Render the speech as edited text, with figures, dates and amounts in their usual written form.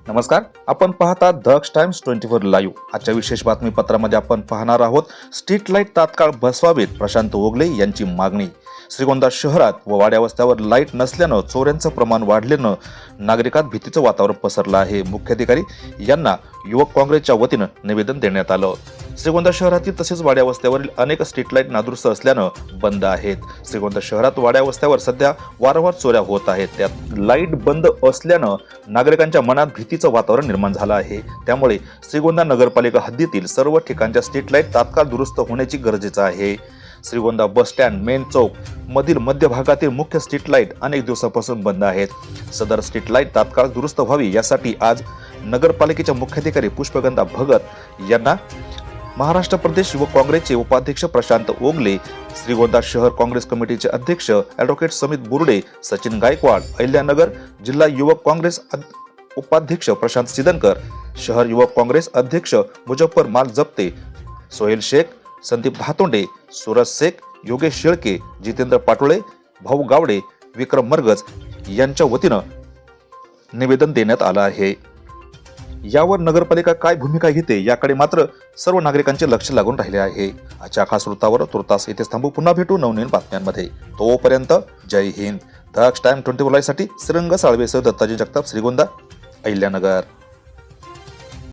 नमस्कार, आपण पाहता दक्ष टाइम्स 24 लाईव्ह। आजच्या विशेष बातमीपत्रामध्ये आपण पाहणार आहोत स्ट्रीट लाईट तात्काळ बसवावेत, प्रशांत ओगले यांची मागणी। श्रीगोंदा शहरात व वाड्या वस्त्यावर लाईट नसल्यानं चोऱ्यांचं प्रमाण वाढल्यानं नागरिकात भीतीचं वातावरण पसरलं आहे। मुख्याधिकारी यांना युवक काँग्रेसच्या वतीनं निवेदन देण्यात आलं। श्रीगोंदा शहरातील तसेच वाड्या वस्त्यावरील अनेक स्ट्रीट लाईट नादुरुस्त असल्यानं बंद आहेत। श्रीगोंदा शहरात वाड्या वस्त्यावर सध्या वारंवार चोऱ्या होत आहेत। त्यात लाईट बंद असल्यानं नागरिकांच्या मनात भीतीचं वातावरण निर्माण झालं आहे। त्यामुळे श्रीगोंदा नगरपालिका हद्दीतील सर्व ठिकाणच्या स्ट्रीट लाईट तात्काळ दुरुस्त होण्याची गरजेचं आहे। श्रीगोंदा बस स्टँड, मेन चौक मधील मध्य भागातील मुख्य स्ट्रीट लाईट अनेक दिवसापासून बंद आहेत। सदर स्ट्रीट लाईट तात्काळ दुरुस्त व्हावी यासाठी आज नगरपालिकेच्या मुख्याधिकारी पुष्पगंधा भगत यांना महाराष्ट्र प्रदेश युवक काँग्रेसचे उपाध्यक्ष प्रशांत ओगले, श्रीगोंदा शहर काँग्रेस कमिटीचे अध्यक्ष ॲडव्होकेट समित बुर्डे, सचिन गायकवाड, अहिल्यानगर जिल्हा युवक काँग्रेस उपाध्यक्ष प्रशांत सिदनकर, शहर युवक काँग्रेस अध्यक्ष मुजफ्फर माल जप्ते, सोहेल शेख, संदीप धातोंडे, सूरज शेख, योगेश शेळके, जितेंद्र पाटोळे, भाऊ गावडे, विक्रम मरगज यांच्या वतीनं निवेदन देण्यात आलं आहे। यावर नगरपालिका काय भूमिका घेते याकडे मात्र सर्व नागरिकांचे लक्ष लागून राहिले आहे। आजच्या खास वृत्तावर तुर्तास येथेच थांबू, पुन्हा भेटू नवनवीन बातम्यांमध्ये। तोपर्यंत जय हिंद। दक्ष टाइम 24 साठी श्रीरंग साळवेसह दत्ताजी जगताप, श्रीगोंदा, अहिल्यानगर।